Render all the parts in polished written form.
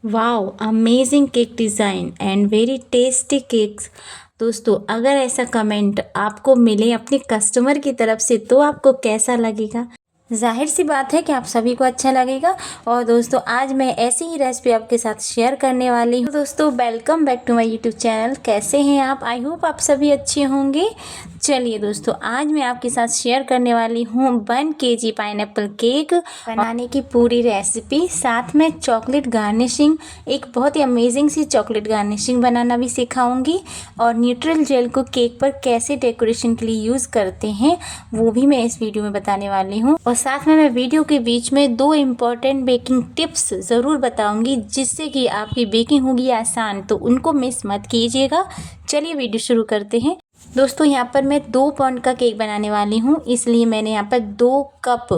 Wow, amazing cake design and very tasty cakes. दोस्तों, अगर ऐसा कमेंट आपको मिले अपने कस्टमर की तरफ से तो आपको कैसा लगेगा? ज़ाहिर सी बात है कि आप सभी को अच्छा लगेगा। और दोस्तों, आज मैं ऐसी ही रेसिपी आपके साथ शेयर करने वाली हूँ। दोस्तों, welcome back to my YouTube channel. कैसे हैं आप? आई होप आप सभी अच्छे होंगे। चलिए दोस्तों, आज मैं आपके साथ शेयर करने वाली हूँ 1 केजी पाइनएप्पल केक बनाने की पूरी रेसिपी, साथ में चॉकलेट गार्निशिंग, एक बहुत ही अमेजिंग सी चॉकलेट गार्निशिंग बनाना भी सिखाऊंगी। और न्यूट्रल जेल को केक पर कैसे डेकोरेशन के लिए यूज़ करते हैं वो भी मैं इस वीडियो में बताने वाली हूँ। और साथ में मैं वीडियो के बीच में 2 इम्पॉर्टेंट बेकिंग टिप्स ज़रूर बताऊंगी, जिससे कि आपकी बेकिंग होगी आसान, तो उनको मिस मत कीजिएगा। चलिए वीडियो शुरू करते हैं। दोस्तों, यहाँ पर मैं 2 पाउंड का केक बनाने वाली हूँ, इसलिए मैंने यहाँ पर 2 कप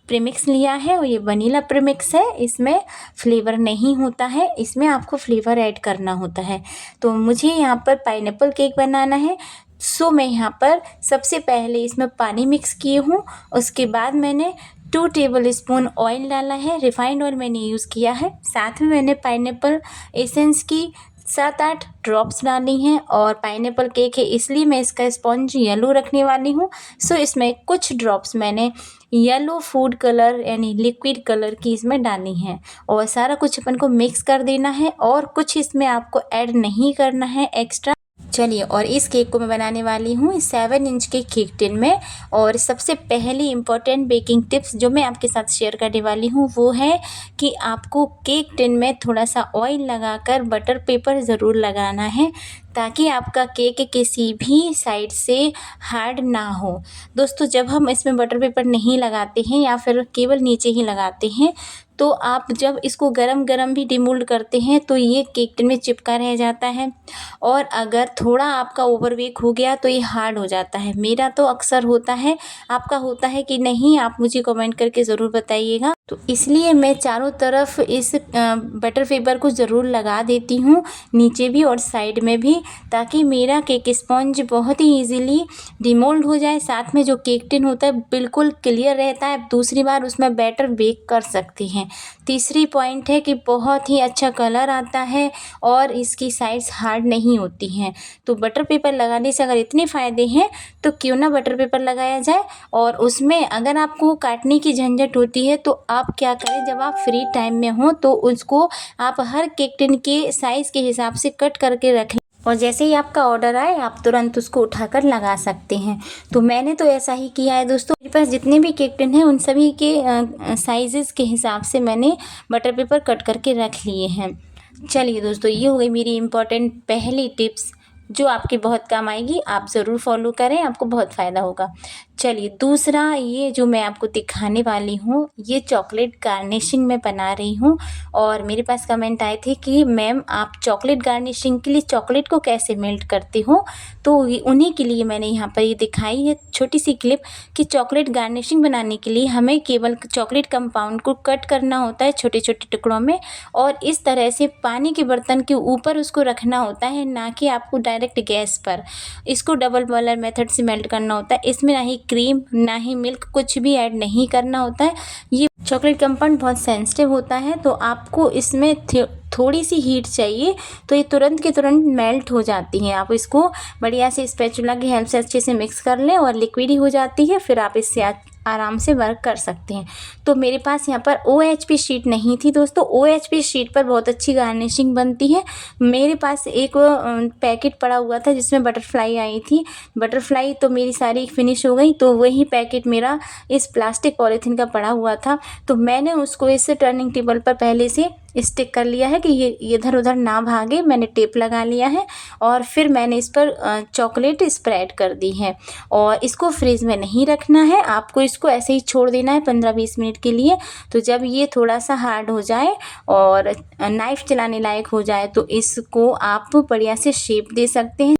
प्रीमिक्स लिया है। और ये वनीला प्रीमिक्स है, इसमें फ्लेवर नहीं होता है, इसमें आपको फ्लेवर ऐड करना होता है। तो मुझे यहाँ पर पाइनएप्पल केक बनाना है। सो मैं यहाँ पर सबसे पहले इसमें पानी मिक्स किए हूँ। उसके बाद मैंने 2 टेबल स्पून ऑयल डाला है, रिफाइंड ऑयल मैंने यूज़ किया है। साथ में मैंने पाइनएप्पल एसेंस की 7-8 ड्रॉप्स डाली हैं। और पाइनएप्पल केक है इसलिए मैं इसका स्पॉन्ज येलो रखने वाली हूँ। सो इसमें कुछ ड्रॉप्स मैंने येलो फूड कलर यानी लिक्विड कलर की इसमें डाली हैं। और सारा कुछ अपन को मिक्स कर देना है, और कुछ इसमें आपको ऐड नहीं करना है एक्स्ट्रा। चलिए, और इस केक को मैं बनाने वाली हूँ 7 इंच के केक टिन में। और सबसे पहली इम्पॉर्टेंट बेकिंग टिप्स जो मैं आपके साथ शेयर करने वाली हूँ वो है कि आपको केक टिन में थोड़ा सा ऑयल लगाकर बटर पेपर ज़रूर लगाना है, ताकि आपका केक किसी भी साइड से हार्ड ना हो। दोस्तों, जब हम इसमें बटर पेपर नहीं लगाते हैं या फिर केवल नीचे ही लगाते हैं, तो आप जब इसको गरम गरम भी डिमोल्ड करते हैं तो ये केक टिन में चिपका रह जाता है। और अगर थोड़ा आपका ओवर बेक हो गया तो ये हार्ड हो जाता है। मेरा तो अक्सर होता है, आपका होता है कि नहीं? आप मुझे कमेंट करके ज़रूर बताइएगा। तो इसलिए मैं चारों तरफ इस बटर पेपर को ज़रूर लगा देती हूँ, नीचे भी और साइड में भी, ताकि मेरा केक स्पॉन्ज बहुत ही ईजीली डिमोल्ड हो जाए। साथ में जो केक टिन होता है बिल्कुल क्लियर रहता है, दूसरी बार उसमें बैटर बेक कर सकते हैं। तीसरी पॉइंट है कि बहुत ही अच्छा कलर आता है और इसकी साइड्स हार्ड नहीं होती हैं। तो बटर पेपर लगाने से अगर इतने फ़ायदे हैं तो क्यों ना बटर पेपर लगाया जाए। और उसमें अगर आपको काटने की झंझट होती है तो आप क्या करें, जब आप फ्री टाइम में हो तो उसको आप हर केक टिन के साइज़ के हिसाब से कट करके रख लें, और जैसे ही आपका ऑर्डर आए आप तुरंत उसको उठाकर लगा सकते हैं। तो मैंने तो ऐसा ही किया है दोस्तों। मेरे पास जितने भी केक टिन हैं उन सभी के साइज़ेस के हिसाब से मैंने बटर पेपर कट करके रख लिए हैं। चलिए दोस्तों, ये हो गई मेरी इम्पोर्टेंट पहली टिप्स, जो आपके बहुत काम आएगी। आप ज़रूर फॉलो करें, आपको बहुत फ़ायदा होगा। चलिए, दूसरा ये जो मैं आपको दिखाने वाली हूँ, ये चॉकलेट गार्निशिंग मैं बना रही हूँ। और मेरे पास कमेंट आए थे कि मैम, आप चॉकलेट गार्निशिंग के लिए चॉकलेट को कैसे मेल्ट करते हो? तो उन्हीं के लिए मैंने यहाँ पर ये दिखाई है छोटी सी क्लिप, कि चॉकलेट गार्निशिंग बनाने के लिए हमें केवल चॉकलेट कंपाउंड को कट करना होता है छोटे छोटे टुकड़ों में, और इस तरह से पानी के बर्तन के ऊपर उसको रखना होता है, ना कि आपको डायरेक्ट गैस पर। इसको डबल बॉयलर मेथड से मेल्ट करना होता है। इसमें ना ही क्रीम ना ही मिल्क कुछ भी ऐड नहीं करना होता है। ये चॉकलेट कंपाउंड बहुत सेंसिटिव होता है, तो आपको इसमें थोड़ी सी हीट चाहिए, तो ये तुरंत के तुरंत मेल्ट हो जाती हैं। आप इसको बढ़िया से स्पैचुला की हेल्प से अच्छे से मिक्स कर लें और लिक्विड ही हो जाती है, फिर आप इससे आराम से वर्क कर सकते हैं। तो मेरे पास यहाँ पर OHP शीट नहीं थी दोस्तों। OHP शीट पर बहुत अच्छी गार्निशिंग बनती है। मेरे पास एक पैकेट पड़ा हुआ था जिसमें बटरफ्लाई आई थी। बटरफ्लाई तो मेरी सारी फिनिश हो गई, तो वही पैकेट मेरा इस प्लास्टिक पॉलीथीन का पड़ा हुआ था। तो मैंने उसको इस टर्निंग टेबल पर पहले से स्टिक कर लिया है कि ये इधर उधर ना भागे। मैंने टेप लगा लिया है, और फिर मैंने इस पर चॉकलेट स्प्रेड कर दी है। और इसको फ्रिज में नहीं रखना है, आपको इसको ऐसे ही छोड़ देना है 15-20 मिनट के लिए। तो जब ये थोड़ा सा हार्ड हो जाए और नाइफ़ चलाने लायक हो जाए, तो इसको आप बढ़िया से शेप दे सकते हैं।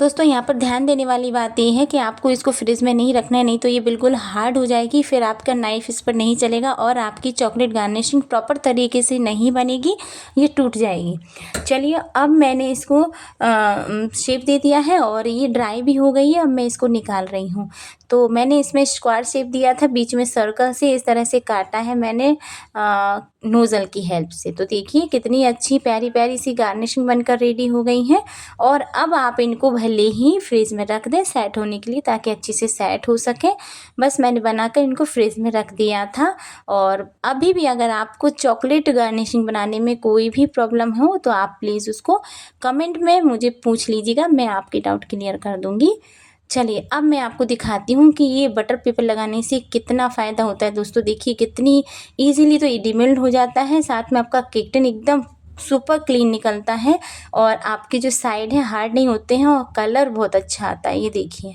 दोस्तों यहाँ पर ध्यान देने वाली बात ये है कि आपको इसको फ्रिज में नहीं रखना है, नहीं तो ये बिल्कुल हार्ड हो जाएगी, फिर आपका नाइफ़ इस पर नहीं चलेगा और आपकी चॉकलेट गार्निशिंग प्रॉपर तरीके से नहीं बनेगी, ये टूट जाएगी। चलिए अब मैंने इसको शेप दे दिया है और ये ड्राई भी हो गई है। अब मैं इसको निकाल रही हूँ। तो मैंने इसमें स्क्वायर शेप दिया था, बीच में सर्कल से इस तरह से काटा है मैंने नोज़ल की हेल्प से। तो देखिए कितनी अच्छी प्यारी प्यारी सी गार्निशिंग बनकर रेडी हो गई है। और अब आप इनको भले ही फ्रिज में रख दें सेट होने के लिए, ताकि अच्छे से सेट हो सके। बस मैंने बनाकर इनको फ्रिज में रख दिया था। और अभी भी अगर आपको चॉकलेट गार्निशिंग बनाने में कोई भी प्रॉब्लम हो तो आप प्लीज़ उसको कमेंट में मुझे पूछ लीजिएगा, मैं आपके डाउट क्लियर कर दूँगी। चलिए अब मैं आपको दिखाती हूँ कि ये बटर पेपर लगाने से कितना फ़ायदा होता है। दोस्तों देखिए कितनी ईज़िली तो ये डिमेल्ट हो जाता है, साथ में आपका केक टिन एकदम सुपर क्लीन निकलता है और आपके जो साइड है हार्ड नहीं होते हैं और कलर बहुत अच्छा आता है। ये देखिए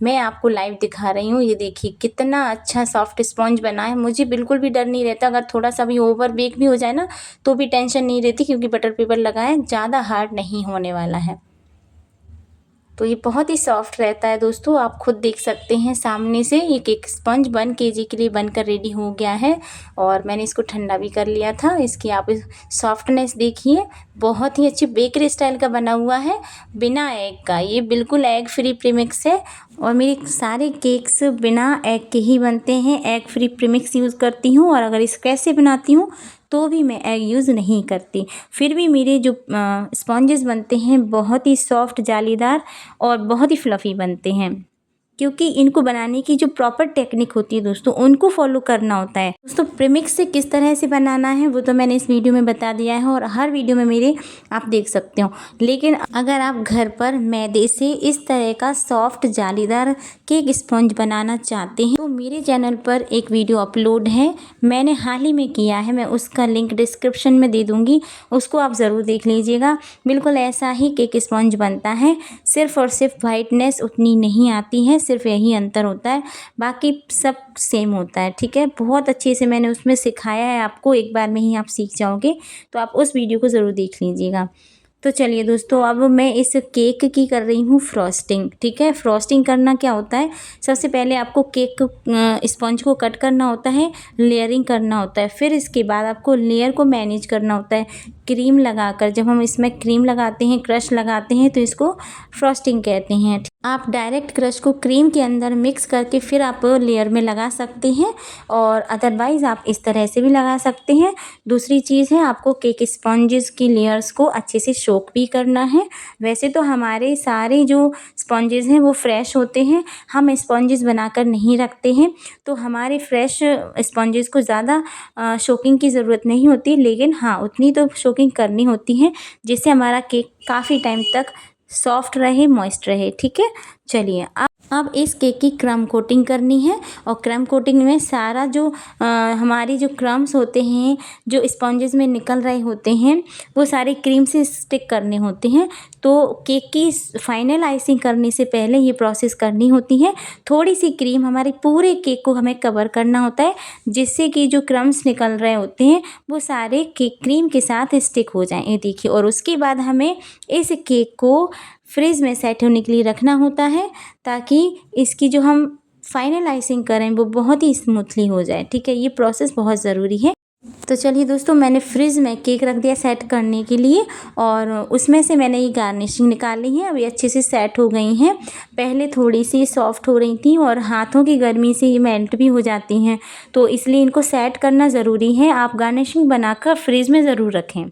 मैं आपको लाइव दिखा रही हूँ। ये देखिए कितना अच्छा सॉफ्ट स्पॉन्ज बना है। मुझे बिल्कुल भी डर नहीं रहता, अगर थोड़ा सा भी ओवर बेक भी हो जाए ना तो भी टेंशन नहीं रहती, क्योंकि बटर पेपर लगा है, ज़्यादा हार्ड नहीं होने वाला है। तो ये बहुत ही सॉफ्ट रहता है दोस्तों, आप खुद देख सकते हैं सामने से। ये केक स्पंज 1 केजी के लिए बनकर रेडी हो गया है और मैंने इसको ठंडा भी कर लिया था। इसकी आप सॉफ्टनेस देखिए, बहुत ही अच्छी बेकरी स्टाइल का बना हुआ है, बिना एग का। ये बिल्कुल एग फ्री प्रीमिक्स है और मेरे सारे केक्स बिना एग के ही बनते हैं। एग फ्री प्रीमिक्स यूज़ करती हूँ और अगर इस कैसे बनाती हूँ तो भी मैं एग यूज़ नहीं करती। फिर भी मेरे जो स्पॉन्जेस बनते हैं बहुत ही सॉफ्ट, जालीदार और बहुत ही फ्लफ़ी बनते हैं, क्योंकि इनको बनाने की जो प्रॉपर टेक्निक होती है दोस्तों, उनको फॉलो करना होता है। दोस्तों प्रीमिक्स से किस तरह से बनाना है वो तो मैंने इस वीडियो में बता दिया है और हर वीडियो में मेरे आप देख सकते हो। लेकिन अगर आप घर पर मैदे से इस तरह का सॉफ्ट जालीदार केक स्पंज बनाना चाहते हैं तो मेरे चैनल पर एक वीडियो अपलोड है, मैंने हाल ही में किया है, मैं उसका लिंक डिस्क्रिप्शन में दे दूँगी, उसको आप ज़रूर देख लीजिएगा। बिल्कुल ऐसा ही केक स्पंज बनता है, सिर्फ़ और सिर्फ वाइटनेस उतनी नहीं आती है, सिर्फ यही अंतर होता है, बाकी सब सेम होता है। ठीक है, बहुत अच्छे से मैंने उसमें सिखाया है आपको, एक बार में ही आप सीख जाओगे, तो आप उस वीडियो को ज़रूर देख लीजिएगा। तो चलिए दोस्तों अब मैं इस केक की कर रही हूँ फ्रॉस्टिंग। ठीक है, फ्रॉस्टिंग करना क्या होता है, सबसे पहले आपको केक स्पंज को कट करना होता है, लेयरिंग करना होता है, फिर इसके बाद आपको लेयर को मैनेज करना होता है क्रीम लगाकर। जब हम इसमें क्रीम लगाते हैं, क्रश लगाते हैं, तो इसको फ्रॉस्टिंग कहते हैं। आप डायरेक्ट क्रश को क्रीम के अंदर मिक्स करके फिर आप लेयर में लगा सकते हैं और अदरवाइज़ आप इस तरह से भी लगा सकते हैं। दूसरी चीज़ है, आपको केक स्पॉन्जेस की लेयर्स को अच्छे से सोक भी करना है। वैसे तो हमारे सारे जो स्पॉन्जेस हैं वो फ्रेश होते हैं, हम स्पॉन्जेस बनाकर नहीं रखते हैं, तो हमारे फ्रेश स्पॉन्जेस को ज़्यादा सोकिंग की ज़रूरत नहीं होती, लेकिन हाँ उतनी तो सोकिंग करनी होती है जिससे हमारा केक काफ़ी टाइम तक सॉफ्ट रहे, मॉइस्ट रहे। ठीक है, चलिए अब इस केक की क्रम कोटिंग करनी है और क्रम कोटिंग में सारा जो हमारी जो क्रम्स होते हैं जो स्पॉन्जेस में निकल रहे होते हैं वो सारे क्रीम से स्टिक करने होते हैं। तो केक की फाइनल आइसिंग करने से पहले ये प्रोसेस करनी होती है। थोड़ी सी क्रीम हमारे पूरे केक को हमें कवर करना होता है, जिससे कि जो क्रम्स निकल रहे होते हैं वो सारे केक क्रीम के साथ स्टिक हो जाएं। ये देखिए, और उसके बाद हमें इस केक को फ्रिज में सेट होने के लिए रखना होता है, ताकि इसकी जो हम फाइनल आइसिंग करें वो बहुत ही स्मूथली हो जाए। ठीक है, ये प्रोसेस बहुत ज़रूरी है। तो चलिए दोस्तों, मैंने फ्रिज में केक रख दिया सेट करने के लिए और उसमें से मैंने ये गार्निशिंग निकाल ली है। अब ये अच्छे से सेट हो गई हैं। पहले थोड़ी सी सॉफ्ट हो रही थी और हाथों की गर्मी से ये मेल्ट भी हो जाती हैं, तो इसलिए इनको सेट करना ज़रूरी है। आप गार्निशिंग बनाकर फ्रिज में ज़रूर रखें।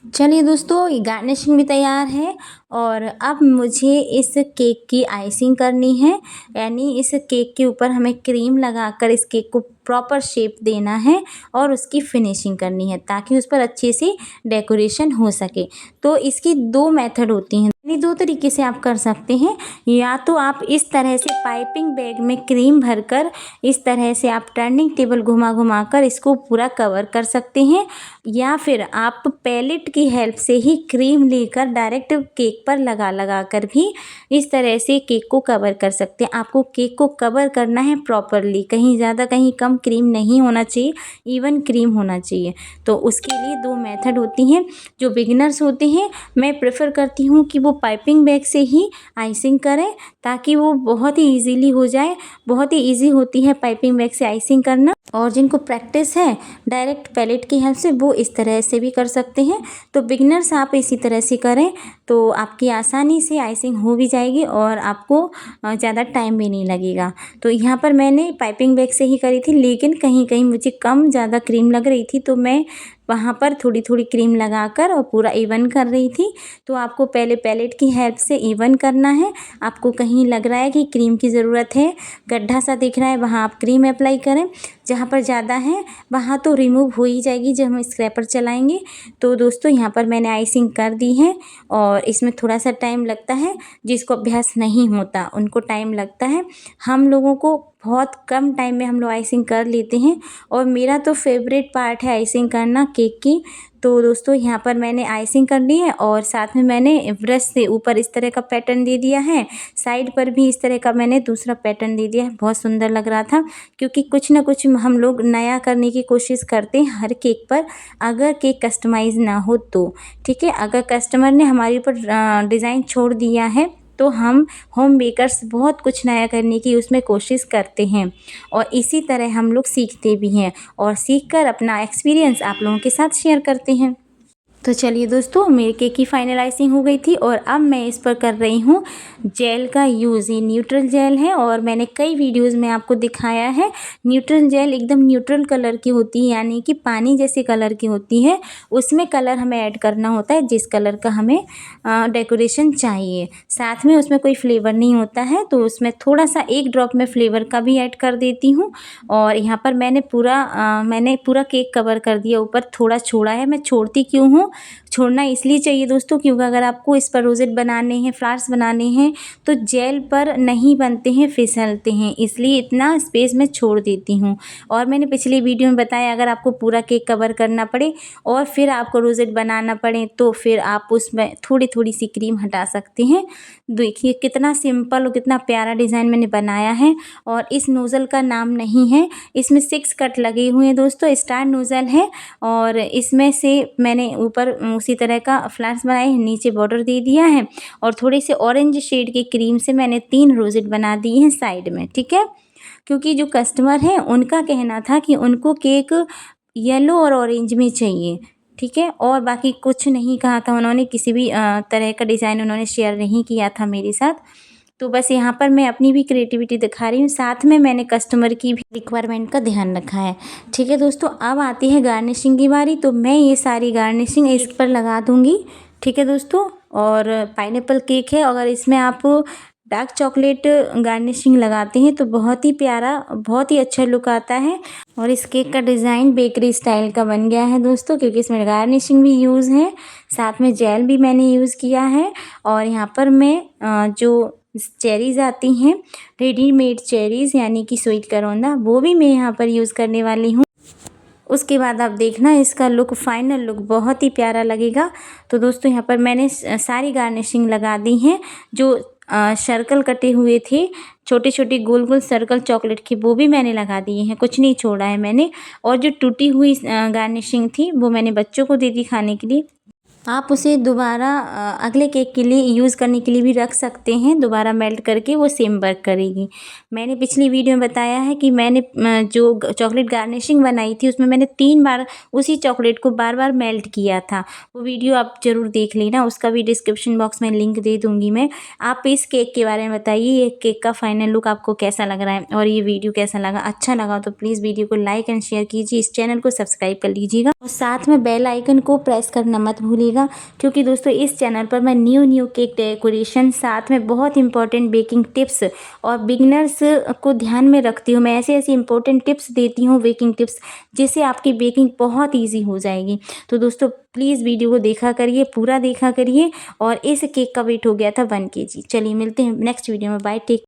चलिए दोस्तों, ये गार्निशिंग भी तैयार है और अब मुझे इस केक की आइसिंग करनी है, यानी इस केक के ऊपर हमें क्रीम लगाकर इस केक को प्रॉपर शेप देना है और उसकी फिनिशिंग करनी है, ताकि उस पर अच्छे से डेकोरेशन हो सके। तो इसकी 2 मेथड होती हैं, यानी 2 तरीके से आप कर सकते हैं। या तो आप इस तरह से पाइपिंग बैग में क्रीम भरकर इस तरह से आप टर्निंग टेबल घुमा घुमा कर इसको पूरा कवर कर सकते हैं, या फिर आप पैलेट की हेल्प से ही क्रीम लेकर डायरेक्ट केक पर लगा लगा कर भी इस तरह से केक को कवर कर सकते हैं। आपको केक को कवर करना है प्रॉपरली, कहीं ज़्यादा कहीं कम क्रीम नहीं होना चाहिए, इवन क्रीम होना चाहिए। तो उसके लिए 2 मेथड होती हैं। जो बिगिनर्स होते हैं, मैं प्रेफर करती हूँ कि वो पाइपिंग बैग से ही आइसिंग करें ताकि वो बहुत ही ईज़िली हो जाए। बहुत ही ईज़ी होती है पाइपिंग बैग से आइसिंग करना, और जिनको प्रैक्टिस है डायरेक्ट पैलेट की हेल्प से वो इस तरह से भी कर सकते हैं। तो बिगिनर्स आप इसी तरह से करें तो आपकी आसानी से आइसिंग हो भी जाएगी और आपको ज़्यादा टाइम भी नहीं लगेगा। तो यहाँ पर मैंने पाइपिंग बैग से ही करी थी, लेकिन कहीं कहीं मुझे कम ज़्यादा क्रीम लग रही थी तो मैं वहाँ पर थोड़ी थोड़ी क्रीम लगाकर और पूरा इवन कर रही थी। तो आपको पहले पैलेट की हेल्प से इवन करना है। आपको कहीं लग रहा है कि क्रीम की ज़रूरत है, गड्ढा सा दिख रहा है, वहाँ आप क्रीम अप्लाई करें। जहाँ पर ज़्यादा है वहाँ तो रिमूव हो ही जाएगी जब हम स्क्रैपर चलाएंगे। तो दोस्तों यहाँ पर मैंने आइसिंग कर दी है और इसमें थोड़ा सा टाइम लगता है। जिसको अभ्यास नहीं होता उनको टाइम लगता है, हम लोगों को बहुत कम टाइम में हम लोग आइसिंग कर लेते हैं। और मेरा तो फेवरेट पार्ट है आइसिंग करना केक की। तो दोस्तों यहाँ पर मैंने आइसिंग कर ली है और साथ में मैंने ब्रश से ऊपर इस तरह का पैटर्न दे दिया है, साइड पर भी इस तरह का मैंने दूसरा पैटर्न दे दिया है। बहुत सुंदर लग रहा था, क्योंकि कुछ ना कुछ हम लोग नया करने की कोशिश करते हैं हर केक पर, अगर केक कस्टमाइज़ ना हो तो। ठीक है, अगर कस्टमर ने हमारे ऊपर डिज़ाइन छोड़ दिया है तो हम होम बेकर्स बहुत कुछ नया करने की उसमें कोशिश करते हैं, और इसी तरह हम लोग सीखते भी हैं और सीखकर अपना एक्सपीरियंस आप लोगों के साथ शेयर करते हैं। तो चलिए दोस्तों, मेरे केक की फाइनलाइजिंग हो गई थी और अब मैं इस पर कर रही हूँ जेल का यूज़। ये न्यूट्रल जेल है और मैंने कई वीडियोस में आपको दिखाया है। न्यूट्रल जेल एकदम न्यूट्रल कलर की होती है, यानी कि पानी जैसे कलर की होती है। उसमें कलर हमें ऐड करना होता है जिस कलर का हमें डेकोरेशन चाहिए। साथ में उसमें कोई फ्लेवर नहीं होता है, तो उसमें थोड़ा सा एक ड्रॉप में फ्लेवर का भी ऐड कर देती हूँ। और यहाँ पर मैंने पूरा केक कवर कर दिया, ऊपर थोड़ा छोड़ा है। मैं छोड़ती क्यों हूँ, छोड़ना इसलिए चाहिए दोस्तों क्योंकि अगर आपको इस पर रोजेट बनाने हैं, फ्लावर्स बनाने हैं तो जेल पर नहीं बनते हैं, फिसलते हैं, इसलिए इतना स्पेस मैं छोड़ देती हूँ। और मैंने पिछली वीडियो में बताया अगर आपको पूरा केक कवर करना पड़े और फिर आपको रोजेट बनाना पड़े तो फिर आप उसमें थोड़ी थोड़ी सी क्रीम हटा सकते हैं। देखिए कितना सिंपल और कितना प्यारा डिज़ाइन मैंने बनाया है। और इस नोज़ल का नाम नहीं है, इसमें 6 कट लगे हुए हैं दोस्तों, स्टार नोज़ल है। और इसमें से मैंने ऊपर उसी तरह का फ्लावर्स बनाए हैं, नीचे बॉर्डर दे दिया है और थोड़ी से ऑरेंज शेड की क्रीम से मैंने 3 रोजेट बना दिए हैं साइड में। ठीक है, क्योंकि जो कस्टमर है उनका कहना था कि उनको केक येलो और ऑरेंज में चाहिए। ठीक है, और बाकी कुछ नहीं कहा था उन्होंने, किसी भी तरह का डिज़ाइन उन्होंने शेयर नहीं किया था मेरे साथ। तो बस यहाँ पर मैं अपनी भी क्रिएटिविटी दिखा रही हूँ, साथ में मैंने कस्टमर की भी रिक्वायरमेंट का ध्यान रखा है। ठीक है दोस्तों, अब आती है गार्निशिंग की बारी। तो मैं ये सारी गार्निशिंग इस पर लगा दूँगी। ठीक है दोस्तों, और पाइनएप्पल केक है, अगर इसमें आप डार्क चॉकलेट गार्निशिंग लगाते हैं तो बहुत ही प्यारा, बहुत ही अच्छा लुक आता है। और इस केक का डिज़ाइन बेकरी स्टाइल का बन गया है दोस्तों, क्योंकि इसमें गार्निशिंग भी यूज़ है, साथ में जेल भी मैंने यूज़ किया है। और यहाँ पर मैं जो चेरीज़ आती हैं, रेडीमेड चेरीज़ यानी कि स्वीट करोंदा, वो भी मैं यहाँ पर यूज़ करने वाली हूँ। उसके बाद आप देखना इसका लुक, फाइनल लुक बहुत ही प्यारा लगेगा। तो दोस्तों यहाँ पर मैंने सारी गार्निशिंग लगा दी हैं। जो सर्कल कटे हुए थे, छोटे छोटे गोल गोल सर्कल चॉकलेट के, वो भी मैंने लगा दिए हैं, कुछ नहीं छोड़ा है मैंने। और जो टूटी हुई गार्निशिंग थी वो मैंने बच्चों को दे दी खाने के लिए। आप उसे दोबारा अगले केक के लिए यूज़ करने के लिए भी रख सकते हैं, दोबारा मेल्ट करके वो सेम वर्क करेगी। मैंने पिछली वीडियो में बताया है कि मैंने जो चॉकलेट गार्निशिंग बनाई थी उसमें मैंने 3 बार उसी चॉकलेट को बार बार मेल्ट किया था। वो वीडियो आप ज़रूर देख लेना, उसका भी डिस्क्रिप्शन बॉक्स में लिंक दे दूँगी मैं। आप इस केक के बारे में बताइए, ये केक का फाइनल लुक आपको कैसा लग रहा है और ये वीडियो कैसा लगा। अच्छा लगा तो प्लीज़ वीडियो को लाइक एंड शेयर कीजिए, इस चैनल को सब्सक्राइब कर लीजिएगा और साथ में बेल आइकन को प्रेस करना मत भूलिएगा, क्योंकि दोस्तों इस चैनल पर मैं न्यू केक डेकोरेशन, साथ में बहुत इंपॉर्टेंट बेकिंग टिप्स और बिगनर्स को ध्यान में रखती हूँ। मैं ऐसी इंपॉर्टेंट टिप्स देती हूँ, बेकिंग टिप्स, जिससे आपकी बेकिंग बहुत ईजी हो जाएगी। तो दोस्तों प्लीज़ वीडियो को देखा करिए, पूरा देखा करिए। और इस केक का वेट हो गया था 1 kg। चलिए मिलते हैं नेक्स्ट वीडियो में, बाय, टेक।